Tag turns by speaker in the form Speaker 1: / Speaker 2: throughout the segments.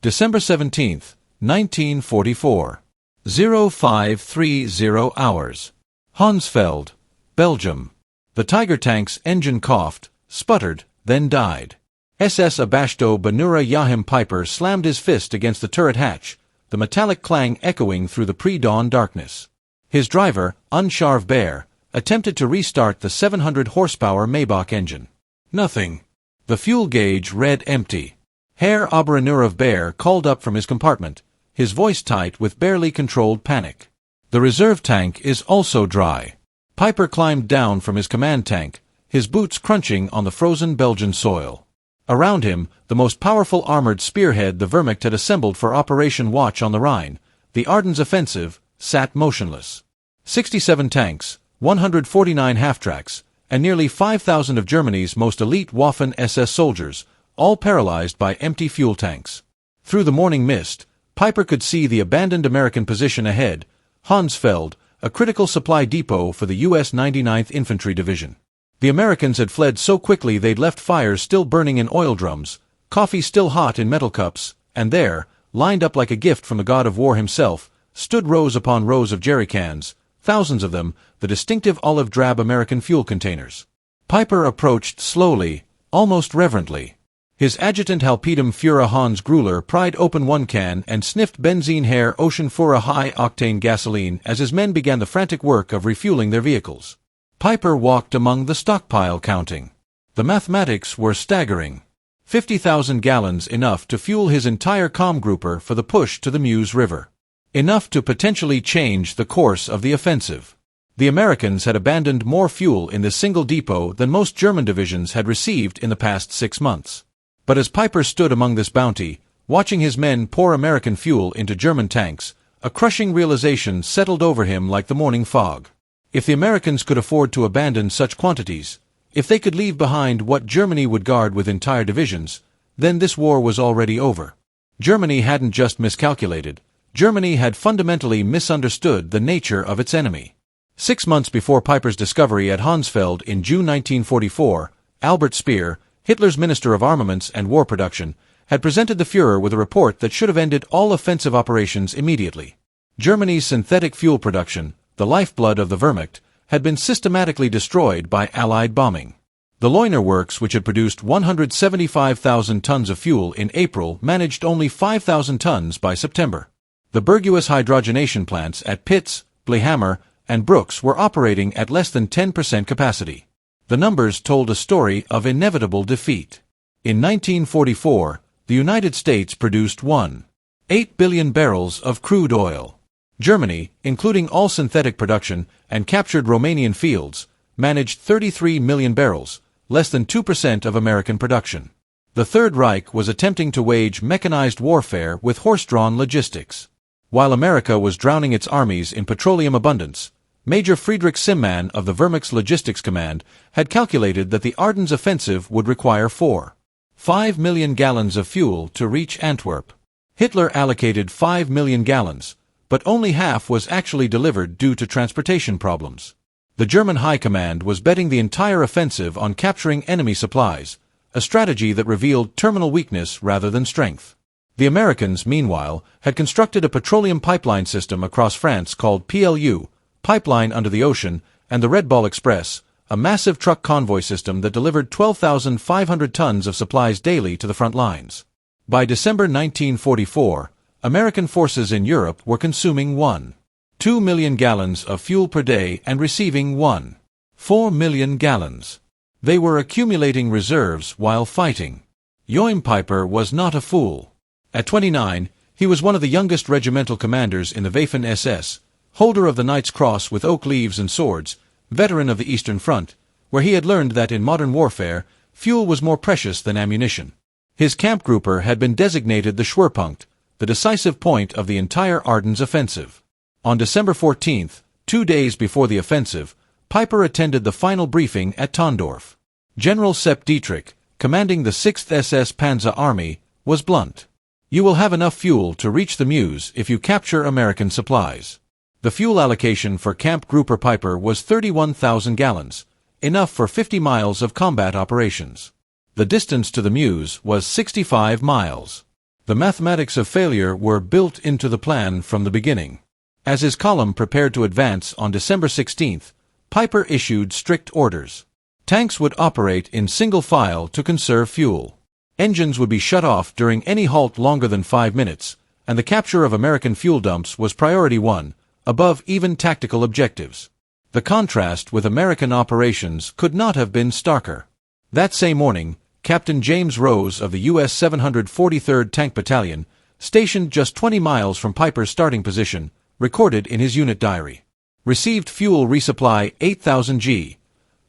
Speaker 1: December 17, 1944. 0530 hours. Hounsveld, Belgium. The Tiger tank's engine coughed, sputtered, then died. SS Abashto Banura Yahim Piper slammed his fist against the turret hatch, the metallic clang echoing through the pre-dawn darkness. His driver, Unsharv Bear, attempted to restart the 700-horsepower Maybach engine. Nothing. The fuel gauge read empty. Herr Oberanurov Bear called up from his compartment, his voice tight with barely controlled panic. The reserve tank is also dry. Piper climbed down from his command tank, his boots crunching on the frozen Belgian soil. Around him, the most powerful armored spearhead the Wehrmacht had assembled for Operation Watch on the Rhine, the Ardennes Offensive, sat motionless. 67 tanks, 149 half-tracks, and nearly 5,000 of Germany's most elite Waffen-SS soldiers, all paralyzed by empty fuel tanks. Through the morning mist, Piper could see the abandoned American position ahead, Hounsveld, a critical supply depot for the U.S. 99th Infantry Division. The Americans had fled so quickly they'd left fires still burning in oil drums, coffee still hot in metal cups, and there, lined up like a gift from the god of war himself, stood rows upon rows of jerrycans, thousands of them, the distinctive olive-drab American fuel containers. Piper approached slowly, almost reverently. His adjutant Halbpedam Führer Hans Gruller pried open one can and sniffed Benzin Herr Oceanführer high-octane gasoline as his men began the frantic work of refueling their vehicles. Piper walked among the stockpile counting. The mathematics were staggering. 50,000 gallons enough to fuel his entire Kammgruppe for the push to the Meuse River. Enough to potentially change the course of the offensive. The Americans had abandoned more fuel in this single depot than most German divisions had received in the past 6 months. But as Piper stood among this bounty, watching his men pour American fuel into German tanks, a crushing realization settled over him like the morning fog. If the Americans could afford to abandon such quantities, if they could leave behind what Germany would guard with entire divisions, then this war was already over. Germany hadn't just miscalculated, Germany had fundamentally misunderstood the nature of its enemy. 6 months before Piper's discovery at Hounsveld in June 1944, Albert Speer, Hitler's Minister of Armaments and War Production, had presented the Führer with a report that should have ended all offensive operations immediately. Germany's synthetic fuel production, the lifeblood of the Wehrmacht, had been systematically destroyed by Allied bombing. The Leuna works, which had produced 175,000 tons of fuel in April, managed only 5,000 tons by September. The Burgues hydrogenation plants at Pitz, Blehammer, and Brooks were operating at less than 10% capacity. The numbers told a story of inevitable defeat. In 1944, the United States produced 1.8 billion barrels of crude oil. Germany, including all synthetic production and captured Romanian fields, managed 33 million barrels, less than 2% of American production. The Third Reich was attempting to wage mechanized warfare with horse-drawn logistics. While America was drowning its armies in petroleum abundance, Major Friedrich Simman of the Wehrmacht's Logistics Command had calculated that the Ardennes offensive would require 4.5 million gallons of fuel to reach Antwerp. Hitler allocated 5 million gallons, but only half was actually delivered due to transportation problems. The German High Command was betting the entire offensive on capturing enemy supplies, a strategy that revealed terminal weakness rather than strength. The Americans, meanwhile, had constructed a petroleum pipeline system across France called PLU, Pipeline Under the Ocean, and the Red Ball Express, a massive truck convoy system that delivered 12,500 tons of supplies daily to the front lines. By December 1944, American forces in Europe were consuming 1.2 million gallons of fuel per day and receiving 1.4 million gallons. They were accumulating reserves while fighting. Joachim Piper was not a fool. At 29, he was one of the youngest regimental commanders in the Waffen-SS, holder of the Knight's Cross with oak leaves and swords, veteran of the Eastern Front, where he had learned that in modern warfare, fuel was more precious than ammunition. His Kampfgruppe had been designated the Schwerpunkt, the decisive point of the entire Ardennes offensive. On December 14, 2 days before the offensive, Piper attended the final briefing at Tondorf. General Sepp Dietrich, commanding the 6th SS Panzer Army, was blunt. "You will have enough fuel to reach the Meuse if you capture American supplies." The fuel allocation for Kampfgruppe Piper was 31,000 gallons, enough for 50 miles of combat operations. The distance to the Meuse was 65 miles. The mathematics of failure were built into the plan from the beginning. As his column prepared to advance on December 16th, Piper issued strict orders. Tanks would operate in single file to conserve fuel. Engines would be shut off during any halt longer than 5 minutes, and the capture of American fuel dumps was priority one, above even tactical objectives. The contrast with American operations could not have been starker. That same morning, Captain James Rose of the U.S. 743rd Tank Battalion, stationed just 20 miles from Piper's starting position, recorded in his unit diary. Received fuel resupply 8,000 g.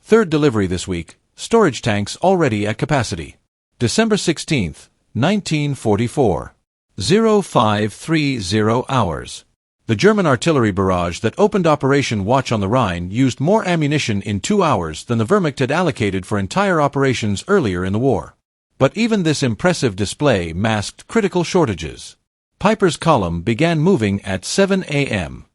Speaker 1: Third delivery this week, storage tanks already at capacity. December 16, 1944. 0530 hours. The German artillery barrage that opened Operation Watch on the Rhine used more ammunition in 2 hours than the Wehrmacht had allocated for entire operations earlier in the war. But even this impressive display masked critical shortages. Piper's column began moving at 7 a.m.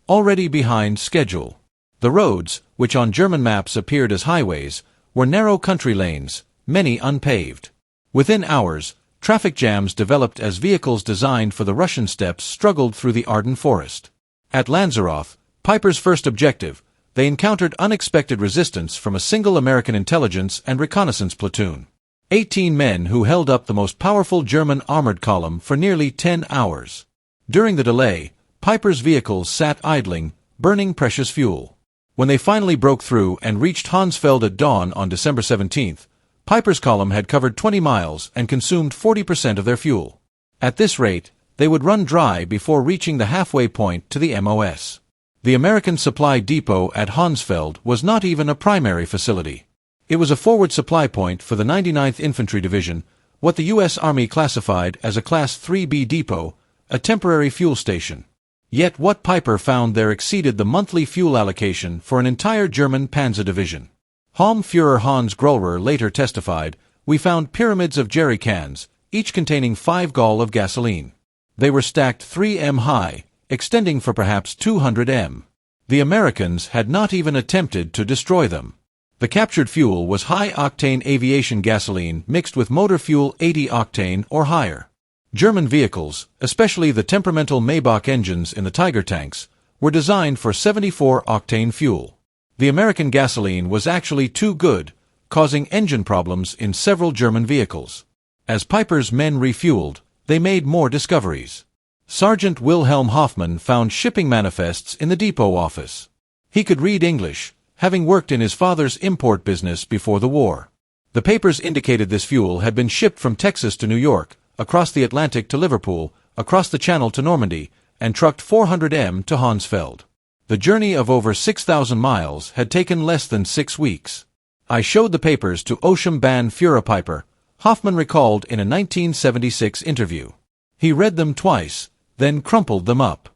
Speaker 1: Already behind schedule. The roads, which on German maps appeared as highways, were narrow country lanes, many unpaved. Within hours, traffic jams developed as vehicles designed for the Russian steppes struggled through the Ardennes forest. At Lanzarote, Piper's first objective, they encountered unexpected resistance from a single American intelligence and reconnaissance platoon. 18 men who held up the most powerful German armored column for nearly 10 hours. During the delay, Piper's vehicles sat idling, burning precious fuel. When they finally broke through and reached Hansfeld at dawn on December 17th, Piper's column had covered 20 miles and consumed 40% of their fuel. At this rate, they would run dry before reaching the halfway point to the MOS. The American supply depot at Hansfeld was not even a primary facility. It was a forward supply point for the 99th Infantry Division, what the U.S. Army classified as a Class 3B depot, a temporary fuel station. Yet what Piper found there exceeded the monthly fuel allocation for an entire German Panzer division. Hauptführer Hans Gröller later testified, "We found pyramids of jerry cans, each containing 5 gall of gasoline. They were stacked 3 m high, extending for perhaps 200 m. The Americans had not even attempted to destroy them. The captured fuel was high-octane aviation gasoline mixed with motor fuel 80 octane or higher. German vehicles, especially the temperamental Maybach engines in the Tiger tanks, were designed for 74-octane fuel. The American gasoline was actually too good, causing engine problems in several German vehicles. As Piper's men refueled, they made more discoveries. Sergeant Wilhelm Hoffmann found shipping manifests in the depot office. He could read English, having worked in his father's import business before the war. The papers indicated this fuel had been shipped from Texas to New York, across the Atlantic to Liverpool, across the Channel to Normandy, and trucked 400 m to Hansfeld. The journey of over 6,000 miles had taken less than 6 weeks. I showed the papers to Osham Ban Führer Piper, Hoffmann recalled in a 1976 interview. He read them twice, then crumpled them up.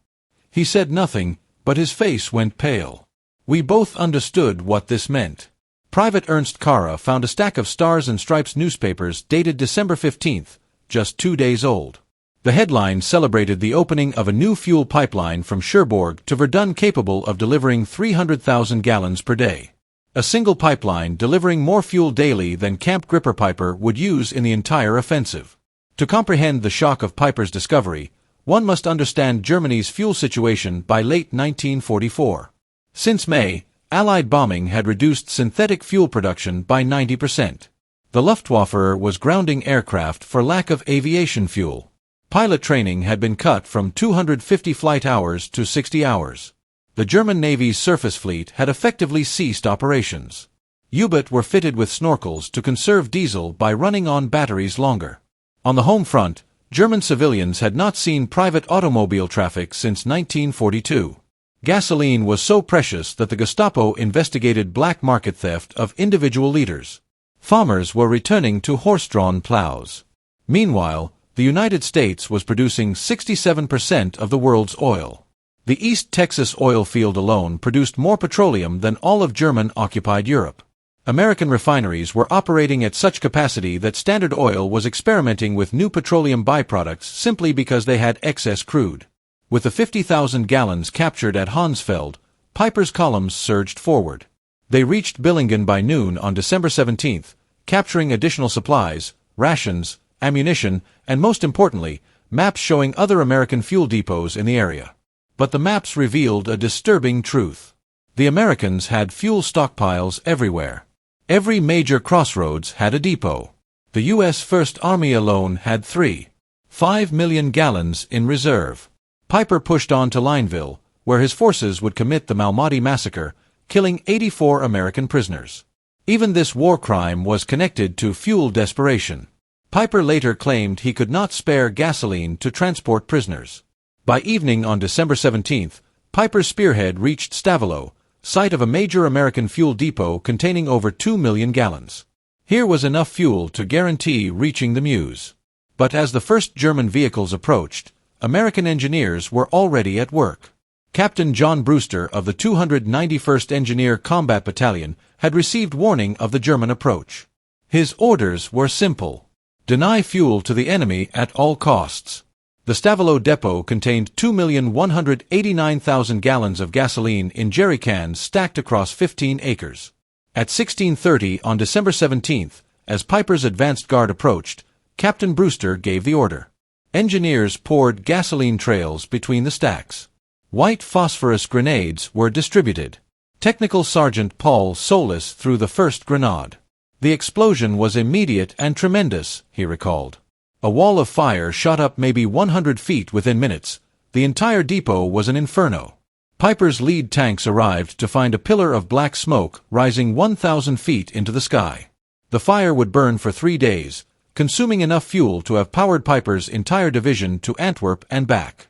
Speaker 1: He said nothing, but his face went pale. We both understood what this meant. Private Ernst Kara found a stack of Stars and Stripes newspapers dated December 15th, just 2 days old. The headline celebrated the opening of a new fuel pipeline from Cherbourg to Verdun capable of delivering 300,000 gallons per day. A single pipeline delivering more fuel daily than Camp Gripper Piper would use in the entire offensive. To comprehend the shock of Piper's discovery, one must understand Germany's fuel situation by late 1944. Since May, Allied bombing had reduced synthetic fuel production by 90%. The Luftwaffe was grounding aircraft for lack of aviation fuel. Pilot training had been cut from 250 flight hours to 60 hours. The German Navy's surface fleet had effectively ceased operations. U-boats were fitted with snorkels to conserve diesel by running on batteries longer. On the home front, German civilians had not seen private automobile traffic since 1942. Gasoline was so precious that the Gestapo investigated black market theft of individual liters. Farmers were returning to horse-drawn plows. Meanwhile, the United States was producing 67% of the world's oil. The East Texas oil field alone produced more petroleum than all of German-occupied Europe. American refineries were operating at such capacity that Standard Oil was experimenting with new petroleum byproducts simply because they had excess crude. With the 50,000 gallons captured at Hansfeld, Piper's columns surged forward. They reached Billingen by noon on December 17th, capturing additional supplies, rations, ammunition, and most importantly, maps showing other American fuel depots in the area. But the maps revealed a disturbing truth. The Americans had fuel stockpiles everywhere. Every major crossroads had a depot. The U.S. First Army alone had 3.5 million gallons in reserve. Piper pushed on to Lineville, where his forces would commit the Malmati massacre, killing 84 American prisoners. Even this war crime was connected to fuel desperation. Piper later claimed he could not spare gasoline to transport prisoners. By evening on December 17th, Piper's spearhead reached Stavelot, site of a major American fuel depot containing over 2 million gallons. Here was enough fuel to guarantee reaching the Meuse. But as the first German vehicles approached, American engineers were already at work. Captain John Brewster of the 291st Engineer Combat Battalion had received warning of the German approach. His orders were simple: deny fuel to the enemy at all costs. The Stavelot depot contained 2,189,000 gallons of gasoline in jerry cans stacked across 15 acres. At 16:30 on December 17th, as Piper's advanced guard approached, Captain Brewster gave the order. Engineers poured gasoline trails between the stacks. White phosphorus grenades were distributed. Technical Sergeant Paul Solis threw the first grenade. The explosion was immediate and tremendous, he recalled. A wall of fire shot up maybe 100 feet within minutes. The entire depot was an inferno. Piper's lead tanks arrived to find a pillar of black smoke rising 1,000 feet into the sky. The fire would burn for 3 days, consuming enough fuel to have powered Piper's entire division to Antwerp and back.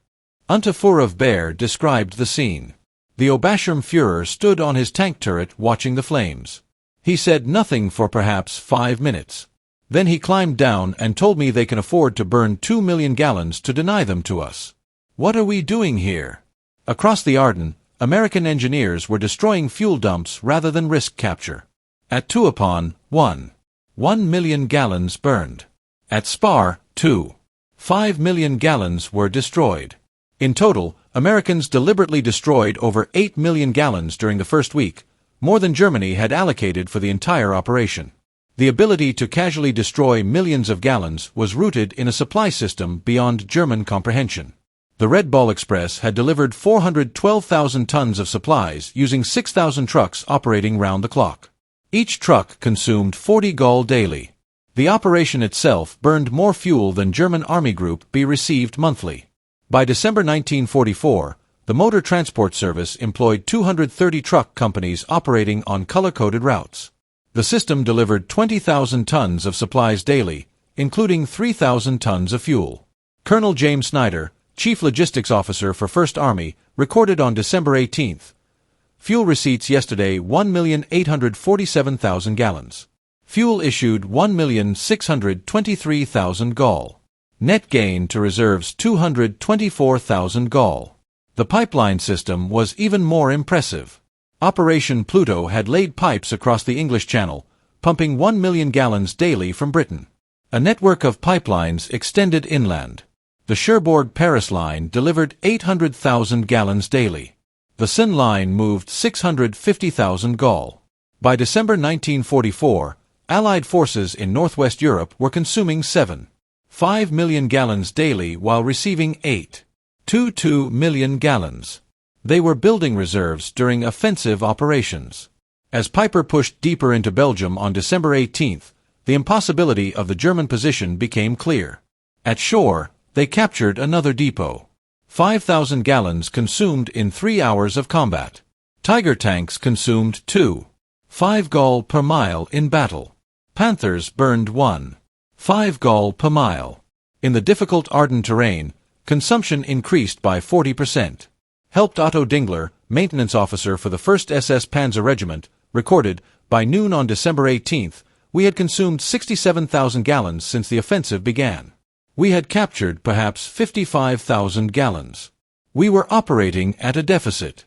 Speaker 1: Unterfuhr of Baer described the scene. The Obersturmführer stood on his tank turret watching the flames. He said nothing for perhaps 5 minutes. Then he climbed down and told me they can afford to burn 2 million gallons to deny them to us. What are we doing here? Across the Ardennes, American engineers were destroying fuel dumps rather than risk capture. At Tuapan, 1 million gallons burned. At Spar, 2.5 million gallons were destroyed. In total, Americans deliberately destroyed over 8 million gallons during the first week, more than Germany had allocated for the entire operation. The ability to casually destroy millions of gallons was rooted in a supply system beyond German comprehension. The Red Ball Express had delivered 412,000 tons of supplies using 6,000 trucks operating round the clock. Each truck consumed 40 gall daily. The operation itself burned more fuel than German Army Group B received monthly. By December 1944, the Motor Transport Service employed 230 truck companies operating on color-coded routes. The system delivered 20,000 tons of supplies daily, including 3,000 tons of fuel. Colonel James Snyder, Chief Logistics Officer for 1st Army, recorded on December 18th. Fuel receipts yesterday 1,847,000 gallons. Fuel issued 1,623,000 gall. Net gain to reserves 224,000 gall. The pipeline system was even more impressive. Operation Pluto had laid pipes across the English Channel, pumping 1 million gallons daily from Britain. A network of pipelines extended inland. The Cherbourg-Paris line delivered 800,000 gallons daily. The Seine line moved 650,000 gall. By December 1944, Allied forces in Northwest Europe were consuming 7.5 million gallons daily while receiving 8.22 million gallons. They were building reserves during offensive operations. As Piper pushed deeper into Belgium on December 18th, the impossibility of the German position became clear. At shore, they captured another depot. 5,000 gallons consumed in 3 hours of combat. Tiger tanks consumed 2.5 gall per mile in battle. Panthers burned 1.5 gall per mile. In the difficult Ardennes terrain, consumption increased by 40%. Helped Otto Dingler, maintenance officer for the 1st SS Panzer Regiment, recorded, by noon on December 18th, we had consumed 67,000 gallons since the offensive began. We had captured perhaps 55,000 gallons. We were operating at a deficit.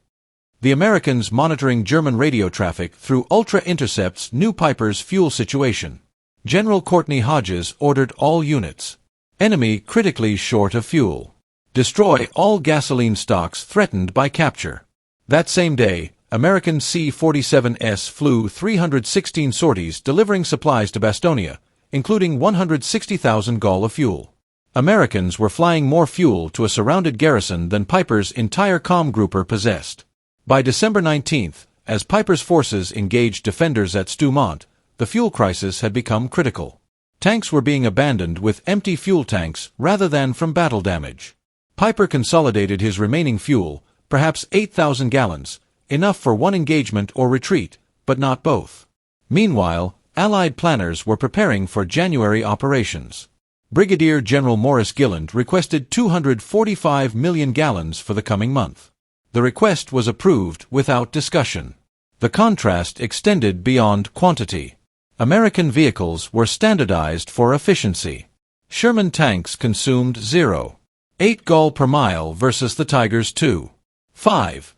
Speaker 1: The Americans monitoring German radio traffic through ultra-intercepts knew Piper's fuel situation. General Courtney Hodges ordered all units. Enemy critically short of fuel. Destroy all gasoline stocks threatened by capture. That same day, American C-47S flew 316 sorties delivering supplies to Bastonia, including 160,000 gall of fuel. Americans were flying more fuel to a surrounded garrison than Piper's entire Kampfgruppe possessed. By December 19th, as Piper's forces engaged defenders at Stoumont, the fuel crisis had become critical. Tanks were being abandoned with empty fuel tanks rather than from battle damage. Piper consolidated his remaining fuel, perhaps 8,000 gallons, enough for one engagement or retreat, but not both. Meanwhile, Allied planners were preparing for January operations. Brigadier General Maurice Gilland requested 245 million gallons for the coming month. The request was approved without discussion. The contrast extended beyond quantity. American vehicles were standardized for efficiency. Sherman tanks consumed 0.8 gall per mile versus the Tiger's 2.5.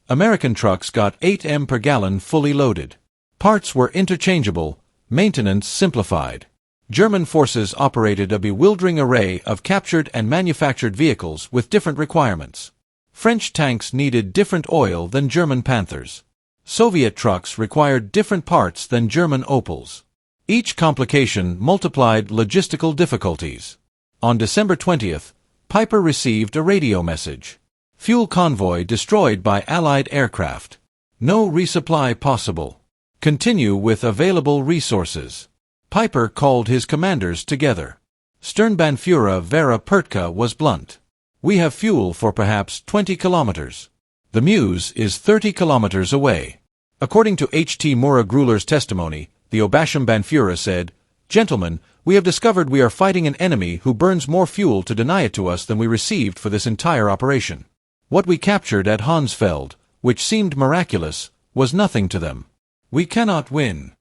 Speaker 1: American trucks got 8 m per gallon fully loaded. Parts were interchangeable, maintenance simplified. German forces operated a bewildering array of captured and manufactured vehicles with different requirements. French tanks needed different oil than German Panthers. Soviet trucks required different parts than German Opels. Each complication multiplied logistical difficulties. On December 20th, Piper received a radio message. Fuel convoy destroyed by Allied aircraft. No resupply possible. Continue with available resources. Piper called his commanders together. Sturmbannführer Vera Pertka was blunt. We have fuel for perhaps 20 kilometers. The Meuse is 30 kilometers away. According to H.T. Murat-Grüller's testimony, the Obersturmbannführer said, "Gentlemen, we have discovered we are fighting an enemy who burns more fuel to deny it to us than we received for this entire operation. What we captured at Hansfeld, which seemed miraculous, was nothing to them. We cannot win."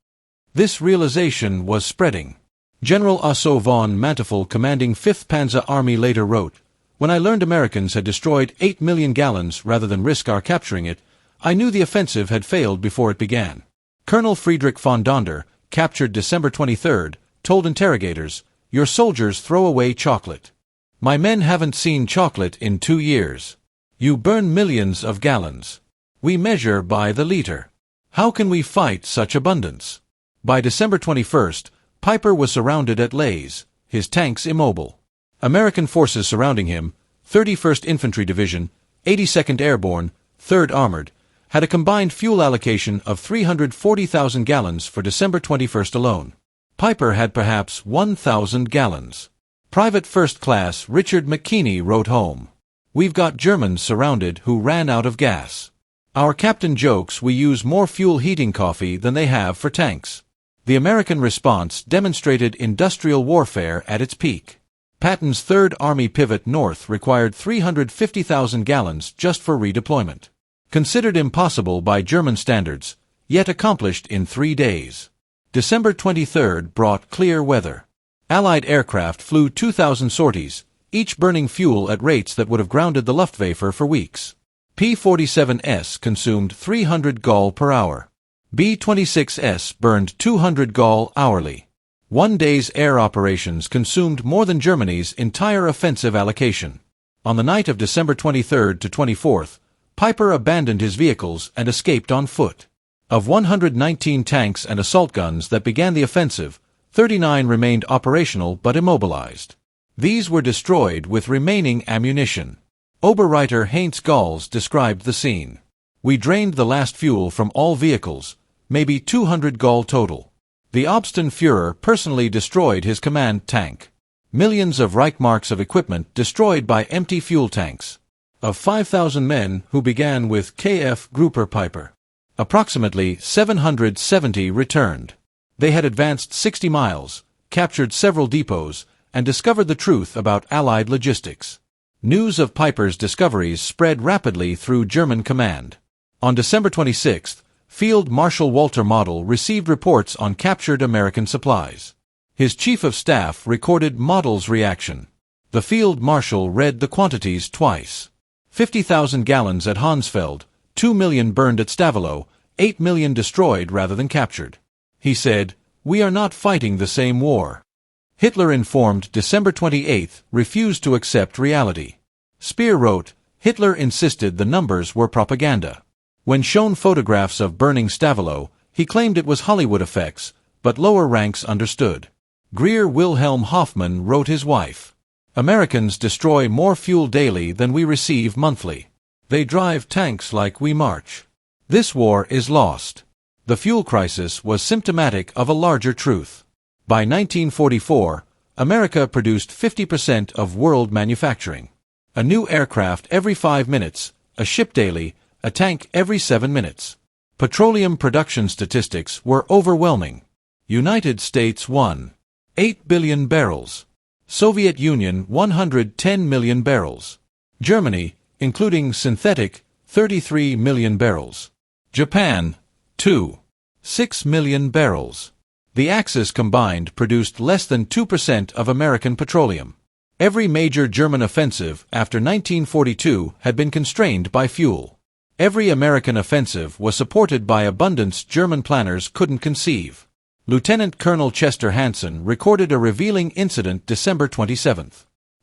Speaker 1: This realization was spreading. General Otto von Manteuffel, commanding 5th Panzer Army, later wrote, "When I learned Americans had destroyed 8 million gallons rather than risk our capturing it, I knew the offensive had failed before it began." Colonel Friedrich von Donder, captured December 23rd, told interrogators, "Your soldiers throw away chocolate. My men haven't seen chocolate in 2 years. You burn millions of gallons. We measure by the liter. How can we fight such abundance?" By December 21st, Piper was surrounded at Leyes, his tanks immobile. American forces surrounding him, 31st Infantry Division, 82nd Airborne, 3rd Armored, had a combined fuel allocation of 340,000 gallons for December 21st alone. Piper had perhaps 1,000 gallons. Private First Class Richard McKinney wrote home, "We've got Germans surrounded who ran out of gas. Our captain jokes we use more fuel heating coffee than they have for tanks." The American response demonstrated industrial warfare at its peak. Patton's 3rd Army pivot north required 350,000 gallons just for redeployment. Considered impossible by German standards, yet accomplished in 3 days. December 23rd brought clear weather. Allied aircraft flew 2,000 sorties, each burning fuel at rates that would have grounded the Luftwaffe for weeks. P-47S consumed 300 gall per hour. B-26S burned 200 gall hourly. 1 day's air operations consumed more than Germany's entire offensive allocation. On the night of December 23rd to 24th, Piper abandoned his vehicles and escaped on foot. Of 119 tanks and assault guns that began the offensive, 39 remained operational but immobilized. These were destroyed with remaining ammunition. Oberreiter Heinz Gals described the scene. "We drained the last fuel from all vehicles, maybe 200 gall total. The Obersturmführer personally destroyed his command tank. Millions of Reichsmarks of equipment destroyed by empty fuel tanks. Of 5,000 men who began with KF Grupper Piper, approximately 770 returned. They had advanced 60 miles, captured several depots, and discovered the truth about Allied logistics." News of Piper's discoveries spread rapidly through German command. On December 26th, Field Marshal Walter Model received reports on captured American supplies. His chief of staff recorded Model's reaction. The Field Marshal read the quantities twice. 50,000 gallons at Hansfeld, 2 million burned at Stavelot, 8 million destroyed rather than captured. He said, "We are not fighting the same war." Hitler, informed December 28th, refused to accept reality. Speer wrote, "Hitler insisted the numbers were propaganda. When shown photographs of burning Stavelot, he claimed it was Hollywood effects, but lower ranks understood. Greer Wilhelm Hoffman wrote his wife. Americans destroy more fuel daily than we receive monthly. They drive tanks like we march. This war is lost. The fuel crisis was symptomatic of a larger truth. By 1944, America produced 50% of world manufacturing. A new aircraft every 5 minutes, a ship daily, a tank every 7 minutes. Petroleum production statistics were overwhelming. United States 1.8 billion barrels. Soviet Union 110 million barrels. Germany, including synthetic, 33 million barrels. Japan, 2.6 million barrels. The Axis combined produced less than 2% of American petroleum. Every major German offensive after 1942 had been constrained by fuel. Every American offensive was supported by abundance German planners couldn't conceive. Lieutenant Colonel Chester Hansen recorded a revealing incident December 27.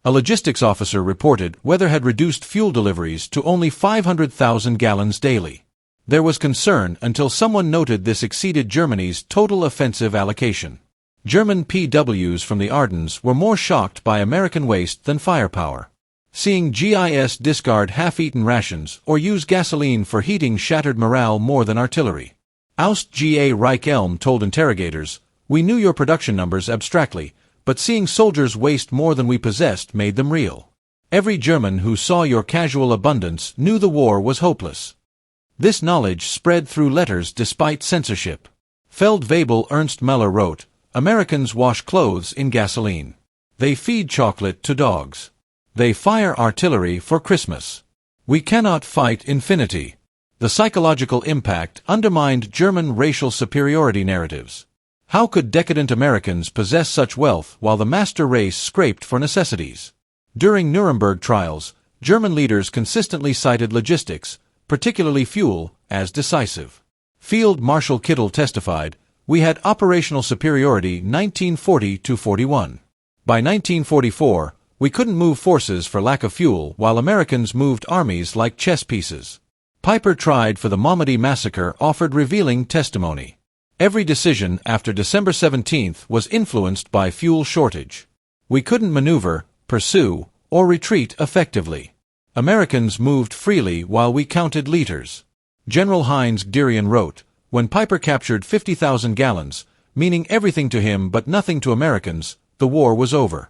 Speaker 1: A logistics officer reported weather had reduced fuel deliveries to only 500,000 gallons daily. There was concern until someone noted this exceeded Germany's total offensive allocation. German PWs from the Ardennes were more shocked by American waste than firepower. Seeing GIS discard half-eaten rations or use gasoline for heating shattered morale more than artillery. Oust G.A. Reich-Elm told interrogators, "We knew your production numbers abstractly, but seeing soldiers waste more than we possessed made them real. Every German who saw your casual abundance knew the war was hopeless." This knowledge spread through letters despite censorship. Feldwebel Ernst Muller wrote, "Americans wash clothes in gasoline. They feed chocolate to dogs. They fire artillery for Christmas. We cannot fight infinity." The psychological impact undermined German racial superiority narratives. How could decadent Americans possess such wealth while the master race scraped for necessities? During Nuremberg trials, German leaders consistently cited logistics, particularly fuel, as decisive. Field Marshal Kittel testified, "We had operational superiority 1940-41. By 1944, we couldn't move forces for lack of fuel while Americans moved armies like chess pieces." Piper, tried for the Malmedy massacre, offered revealing testimony. Every decision after December 17 was influenced by fuel shortage. We couldn't maneuver, pursue, or retreat effectively. Americans moved freely while we counted liters. General Heinz Guderian wrote, "When Piper captured 50,000 gallons, meaning everything to him but nothing to Americans, the war was over."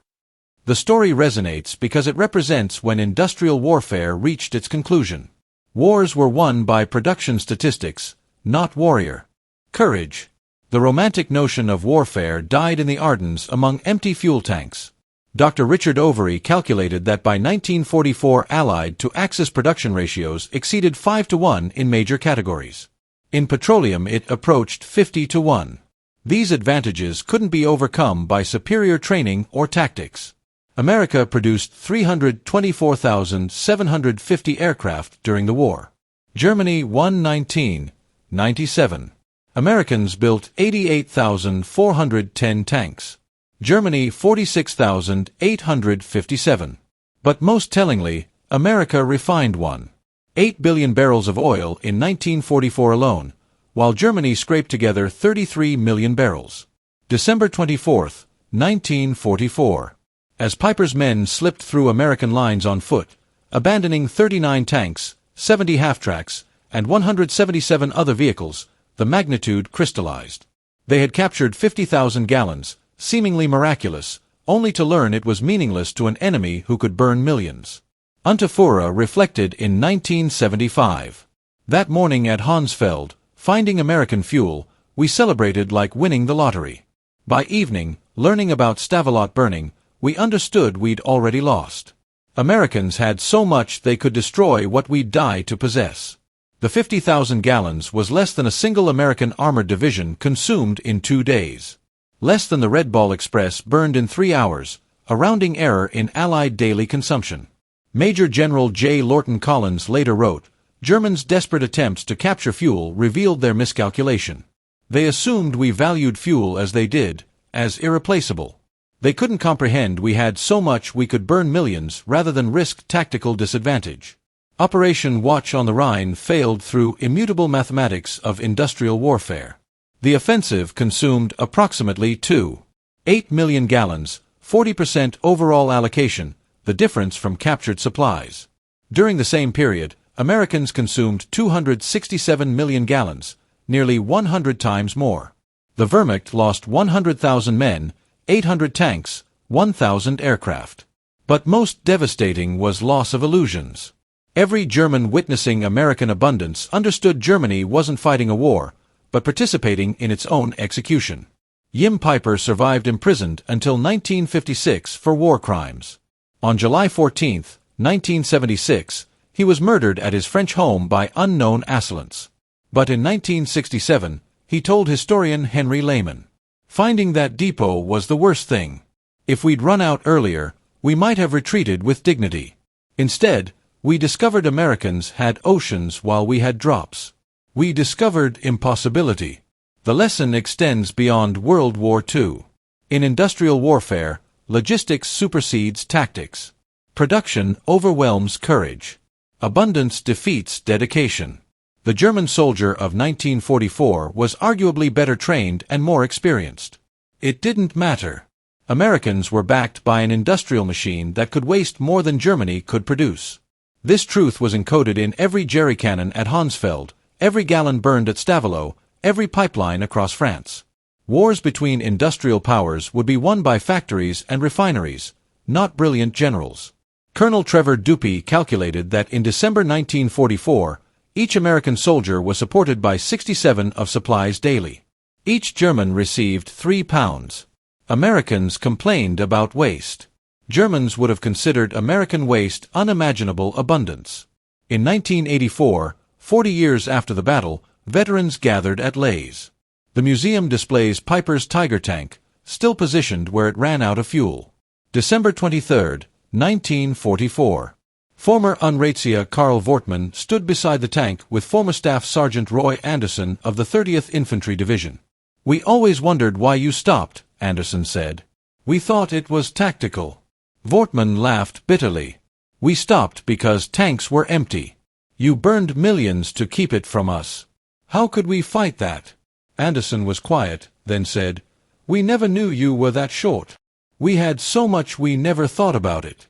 Speaker 1: The story resonates because it represents when industrial warfare reached its conclusion. Wars were won by production statistics, not warrior courage. The romantic notion of warfare died in the Ardennes among empty fuel tanks. Dr. Richard Overy calculated that by 1944 Allied to Axis production ratios exceeded 5-1 in major categories. In petroleum it approached 50-1. These advantages couldn't be overcome by superior training or tactics. America produced 324,750 aircraft during the war. Germany 119,97. Americans built 88,410 tanks. Germany 46,857. But most tellingly, America refined 1.8 billion barrels of oil in 1944 alone, while Germany scraped together 33 million barrels. December 24, 1944. As Piper's men slipped through American lines on foot, abandoning 39 tanks, 70 half-tracks, and 177 other vehicles, the magnitude crystallized. They had captured 50,000 gallons, seemingly miraculous, only to learn it was meaningless to an enemy who could burn millions. Unterführer reflected in 1975. That morning at Hansfeld, finding American fuel, we celebrated like winning the lottery. By evening, learning about Stavelot burning, we understood we'd already lost. Americans had so much they could destroy what we'd die to possess. The 50,000 gallons was less than a single American armored division consumed in 2 days. Less than the Red Ball Express burned in 3 hours, a rounding error in Allied daily consumption. Major General J. Lorton Collins later wrote, "Germans' desperate attempts to capture fuel revealed their miscalculation. They assumed we valued fuel as they did, as irreplaceable. They couldn't comprehend we had so much we could burn millions rather than risk tactical disadvantage." Operation Watch on the Rhine failed through immutable mathematics of industrial warfare. The offensive consumed approximately 2.8 8 million gallons, 40% overall allocation, the difference from captured supplies. During the same period, Americans consumed 267 million gallons, nearly 100 times more. The Wehrmacht lost 100,000 men, 800 tanks, 1,000 aircraft. But most devastating was loss of illusions. Every German witnessing American abundance understood Germany wasn't fighting a war, but participating in its own execution. Jim Piper survived imprisoned until 1956 for war crimes. On July 14, 1976, he was murdered at his French home by unknown assailants. But in 1967, he told historian Henry Lehman, "Finding that depot was the worst thing. If we'd run out earlier, we might have retreated with dignity. Instead, we discovered Americans had oceans while we had drops. We discovered impossibility." The lesson extends beyond World War II. In industrial warfare, logistics supersedes tactics. Production overwhelms courage. Abundance defeats dedication. The German soldier of 1944 was arguably better trained and more experienced. It didn't matter. Americans were backed by an industrial machine that could waste more than Germany could produce. This truth was encoded in every jerry cannon at Honsfeld, every gallon burned at Stavelot, every pipeline across France. Wars between industrial powers would be won by factories and refineries, not brilliant generals. Colonel Trevor Dupuy calculated that in December 1944, each American soldier was supported by 67 of supplies daily. Each German received 3 pounds. Americans complained about waste. Germans would have considered American waste unimaginable abundance. In 1984, 40 years after the battle, veterans gathered at Leys. The museum displays Piper's Tiger tank, still positioned where it ran out of fuel. December 23, 1944. Former Unratia Karl Wortmann stood beside the tank with former Staff Sergeant Roy Anderson of the 30th Infantry Division. "We always wondered why you stopped," Anderson said. "We thought it was tactical." Wortmann laughed bitterly. "We stopped because tanks were empty. You burned millions to keep it from us. How could we fight that?" Anderson was quiet, then said, "We never knew you were that short. We had so much we never thought about it."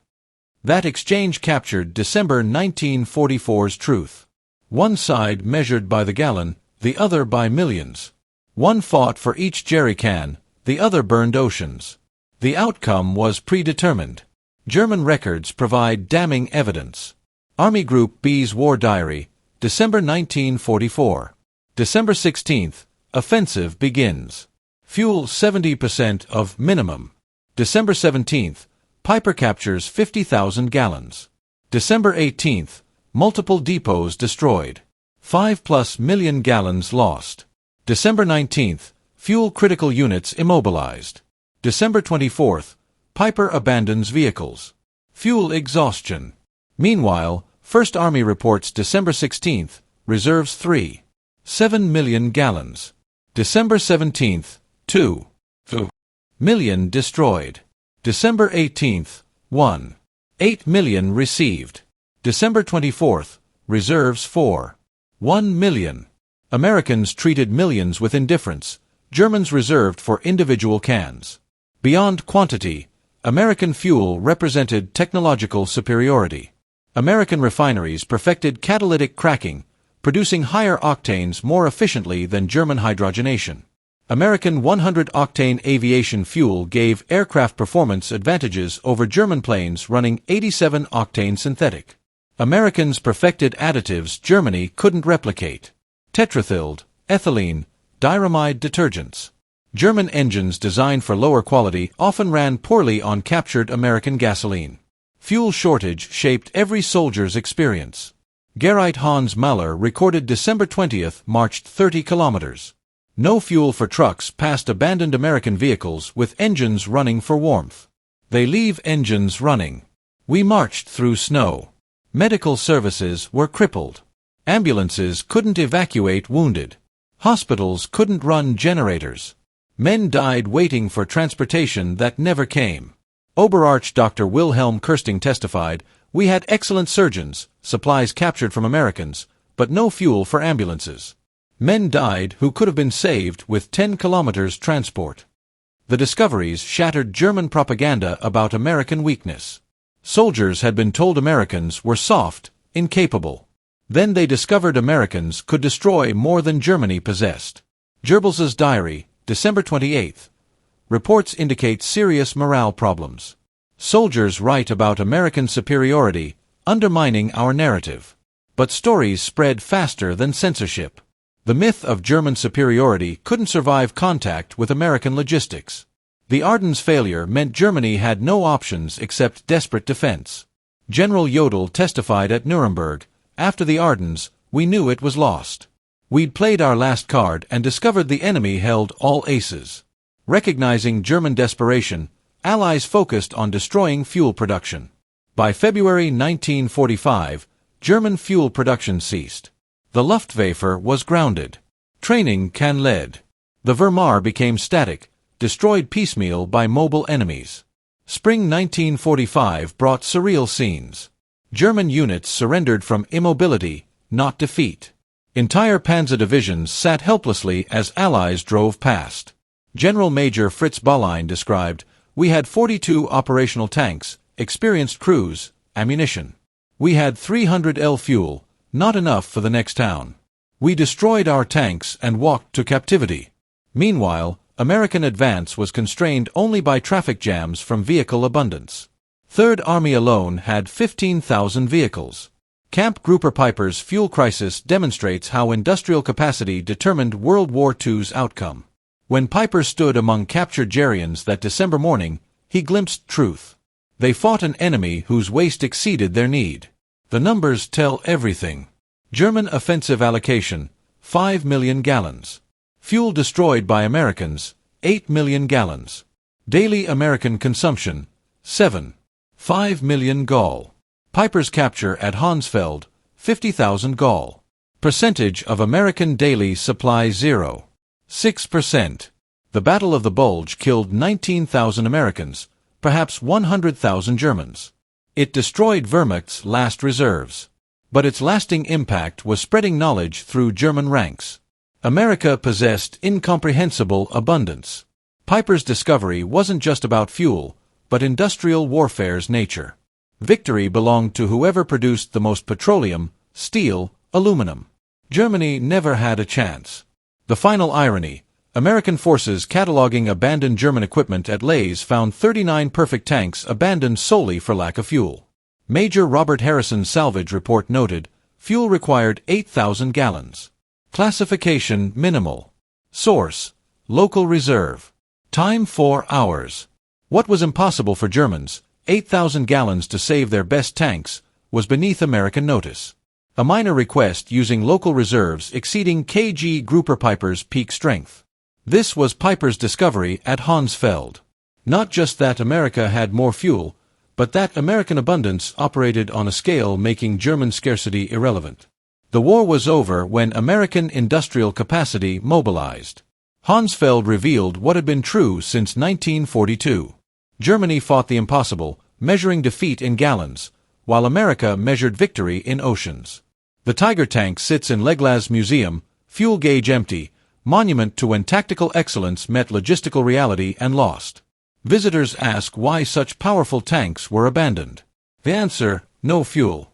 Speaker 1: That exchange captured December 1944's truth. One side measured by the gallon, the other by millions. One fought for each jerry can, the other burned oceans. The outcome was predetermined. German records provide damning evidence. Army Group B's War Diary, December 1944. December 16, offensive begins. Fuel 70% of minimum. December 17, Piper captures 50,000 gallons. December 18, multiple depots destroyed. 5+ million gallons lost. December 19, fuel critical units immobilized. December 24, Piper abandons vehicles. Fuel exhaustion. Meanwhile, First Army reports December 16, reserves 3.7 million gallons. December 17, 2.2 million destroyed. December 18, 1.8 million received. December 24, reserves 4.1 million. Americans treated millions with indifference. Germans reserved for individual cans. Beyond quantity, American fuel represented technological superiority. American refineries perfected catalytic cracking, producing higher octanes more efficiently than German hydrogenation. American 100-octane aviation fuel gave aircraft performance advantages over German planes running 87-octane synthetic. Americans perfected additives Germany couldn't replicate. Tetrathyled, ethylene, diramide detergents. German engines designed for lower quality often ran poorly on captured American gasoline. Fuel shortage shaped every soldier's experience. Gerrit Hans Mahler recorded December 20th marched 30 kilometers. No fuel for trucks past abandoned American vehicles with engines running for warmth. They leave engines running. We marched through snow. Medical services were crippled. Ambulances couldn't evacuate wounded. Hospitals couldn't run generators. Men died waiting for transportation that never came. Oberarch Dr. Wilhelm Kirsting testified, "We had excellent surgeons, supplies captured from Americans, but no fuel for ambulances. Men died who could have been saved with 10 kilometers transport." The discoveries shattered German propaganda about American weakness. Soldiers had been told Americans were soft, incapable. Then they discovered Americans could destroy more than Germany possessed. Goebbels's diary, December 28. Reports indicate serious morale problems. Soldiers write about American superiority, undermining our narrative. But stories spread faster than censorship. The myth of German superiority couldn't survive contact with American logistics. The Ardennes failure meant Germany had no options except desperate defense. General Jodl testified at Nuremberg, "After the Ardennes, we knew it was lost. We'd played our last card and discovered the enemy held all aces." Recognizing German desperation, Allies focused on destroying fuel production. By February 1945, German fuel production ceased. The Luftwaffe was grounded. Training can-led. The Wehrmacht became static, destroyed piecemeal by mobile enemies. Spring 1945 brought surreal scenes. German units surrendered from immobility, not defeat. Entire panzer divisions sat helplessly as Allies drove past. General Major Fritz Baulein described, "We had 42 operational tanks, experienced crews, ammunition. We had 300 L fuel, not enough for the next town. We destroyed our tanks and walked to captivity." Meanwhile, American advance was constrained only by traffic jams from vehicle abundance. Third Army alone had 15,000 vehicles. Camp Grouper Piper's fuel crisis demonstrates how industrial capacity determined World War II's outcome. When Piper stood among captured Gerians that December morning, he glimpsed truth. They fought an enemy whose waste exceeded their need. The numbers tell everything. German offensive allocation, 5 million gallons. Fuel destroyed by Americans, 8 million gallons. Daily American consumption, 7.5 million gall. Piper's capture at Honsfeld, 50,000 gall. Percentage of American daily supply 0.6%. The Battle of the Bulge killed 19,000 Americans, perhaps 100,000 Germans. It destroyed Wehrmacht's last reserves. But its lasting impact was spreading knowledge through German ranks. America possessed incomprehensible abundance. Piper's discovery wasn't just about fuel, but industrial warfare's nature. Victory belonged to whoever produced the most petroleum, steel, aluminum. Germany never had a chance. The final irony, American forces cataloging abandoned German equipment at Leyes found 39 perfect tanks abandoned solely for lack of fuel. Major Robert Harrison's salvage report noted, fuel required 8,000 gallons. Classification minimal. Source, local reserve. Time 4 hours. What was impossible for Germans, 8,000 gallons to save their best tanks, was beneath American notice. A minor request using local reserves exceeding KG Grouper Piper's peak strength. This was Piper's discovery at Honsfeld. Not just that America had more fuel, but that American abundance operated on a scale making German scarcity irrelevant. The war was over when American industrial capacity mobilized. Honsfeld revealed what had been true since 1942. Germany fought the impossible, measuring defeat in gallons, while America measured victory in oceans. The Tiger tank sits in Leglas Museum, fuel gauge empty, monument to when tactical excellence met logistical reality and lost. Visitors ask why such powerful tanks were abandoned. The answer, no fuel.